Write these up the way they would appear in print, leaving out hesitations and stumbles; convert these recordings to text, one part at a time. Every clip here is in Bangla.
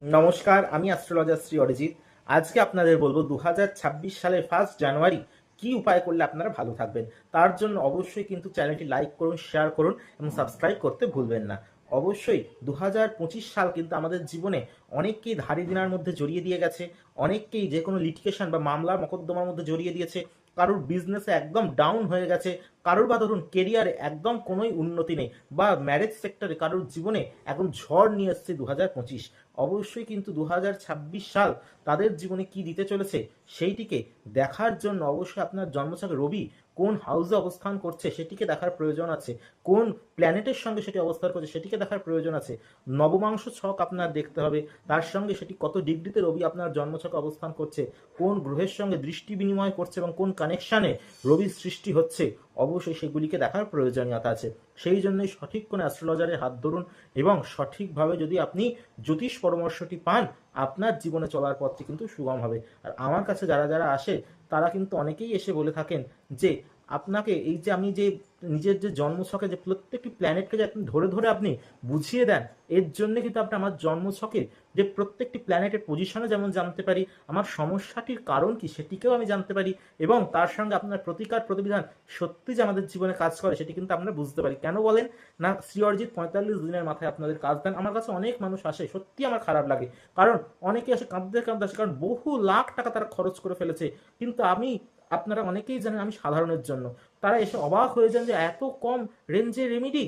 নমস্কার, আমি অ্যাস্ট্রোলজার শ্রী অরিজিৎ। আজকে আপনাদের বলবো 2026 সালের 1 জানুয়ারি কি উপায় করলে আপনারা ভালো থাকবেন। তার জন্য অবশ্যই কিন্তু চ্যানেলটি লাইক করুন, শেয়ার করুন এবং সাবস্ক্রাইব করতে ভুলবেন না। অবশ্যই 2025 সাল কিন্তু আমাদের জীবনে অনেককেই ধারি দিনার মধ্যে জড়িয়ে দিয়ে গেছে, অনেককেই যে কোনো লিটিগেশন বা মামলা মকদ্দমার মধ্যে জড়িয়ে দিয়েছে, কারোর বিজনেসে একদম ডাউন হয়ে গেছে, কারোর বা ধরুন কেরিয়ারে একদম কোনোই উন্নতি নেই, বা ম্যারেজ সেক্টরে কারোর জীবনে একদম ঝড় নিয়ে এসছে 2025। অবশ্যই কিন্তু 2026 সাল তাদের জীবনে কি দিতে চলেছে সেইটিকে দেখার জন্য অবশ্যই আপনার জন্মছকে রবি কোন হাউসে অবস্থান করছে সেটিকে দেখার প্রয়োজন আছে, কোন প্ল্যানেটের সঙ্গে সেটি অবস্থান করছে সেটিকে দেখার প্রয়োজন আছে, নবমাংশ ছক আপনার দেখতে হবে, তার সঙ্গে সেটি কত ডিগ্রিতে রবি আপনার জন্মছকে অবস্থান করছে, কোন গ্রহের সঙ্গে দৃষ্টি বিনিময় করছে এবং কোন কানেকশানে রবির সৃষ্টি হচ্ছে, অবশ্যই সেগুলিকে দেখার প্রয়োজনীয়তা আছে। সেই জন্যই সঠিক কোনো অ্যাস্ট্রোলজারের হাত ধরুন এবং সঠিকভাবে যদি আপনি জ্যোতিষ পরামর্শটি পান, আপনার জীবনে চলার পথটি কিন্তু সুগম হবে। আর আমার কাছে যারা যারা আসে তারা কিন্তু অনেকেই এসে বলে থাকেন যে আপনাকে এই যে আমি যে নিজের যে জন্মছকে যে প্রত্যেকটি প্ল্যানেটকে যে আপনি ধরে ধরে আপনি বুঝিয়ে দেন, এর জন্য কিন্তু আপনি আমার জন্মছকে যে প্রত্যেকটি প্ল্যানেটের পজিশনে যেমন জানতে পারি, আমার সমস্যাটির কারণ কি সেটিকেও আমি জানতে পারি, এবং তার সঙ্গে আপনার প্রতিকার প্রতিবিধান সত্যি যে আমাদের জীবনে কাজ করে সেটি কিন্তু আমরা বুঝতে পারি। কেন বলেন না, শ্রী অরিজিৎ 45 দিনের মাথায় আপনাদের কাজ দেন। আমার কাছে অনেক মানুষ আসে, সত্যি আমার খারাপ লাগে, কারণ অনেকে আসে কাঁদতে কাঁদতে আসে, কারণ বহু লাখ টাকা তারা খরচ করে ফেলেছে, কিন্তু আমি, আপনারা অনেকেই জানেন আমি সাধারণের জন্য, তারা এসে অবাক হয়ে যান যে এত কম রেঞ্জের রেমিডি,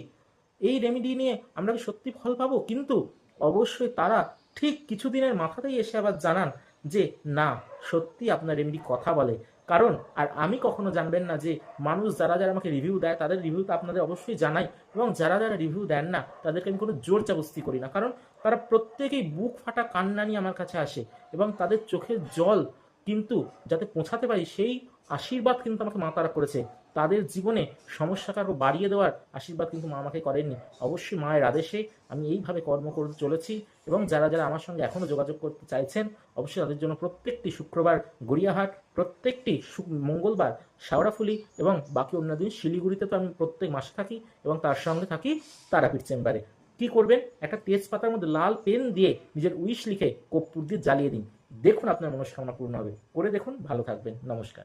এই রেমিডি নিয়ে আমরা কি সত্যি ফল পাবো? কিন্তু অবশ্যই তারা ঠিক কিছুদিনের মাথাতেই এসে আবার জানান যে না, সত্যি আপনার রেমিডি কথা বলে। কারণ আর আমি কখনো জানবেন না যে মানুষ যারা যারা আমাকে রিভিউ দেয় তাদের রিভিউ তো আপনাদের অবশ্যই জানাই, এবং যারা যারা রিভিউ দেন না তাদেরকে আমি কোনো জোর চাবস্তি করি না, কারণ তারা প্রত্যেকেই বুক ফাটা কান্না নিয়ে আমার কাছে আসে এবং তাদের চোখের জল কিন্তু যাতে পৌঁছাতে পারি সেই আশীর্বাদ কিন্তু আমাকে মা তারা করেছে। তাদের জীবনে সমস্যাকে আরও বাড়িয়ে দেওয়ার আশীর্বাদ কিন্তু মা আমাকে করেননি। অবশ্যই মায়ের আদেশে আমি এইভাবে কর্ম করতে চলেছি, এবং যারা যারা আমার সঙ্গে এখনও যোগাযোগ করতে চাইছেন অবশ্যই তাদের জন্য প্রত্যেকটি শুক্রবার গড়িয়াহাট, প্রত্যেকটি মঙ্গলবার শাওড়াফুলি, এবং বাকি অন্য দিন শিলিগুড়িতে তো আমি প্রত্যেক মাসে থাকি, এবং তার সঙ্গে থাকি তারাপীঠ চেম্বারে। কি করবেন, একটা তেজপাতার মধ্যে লাল পেন দিয়ে নিজের উইশ লিখে কর্পূর দিয়ে জ্বালিয়ে দিন, দেখুন আপনার মনস্কামনা পূর্ণ হবে। করে দেখুন, ভালো থাকবেন। নমস্কার।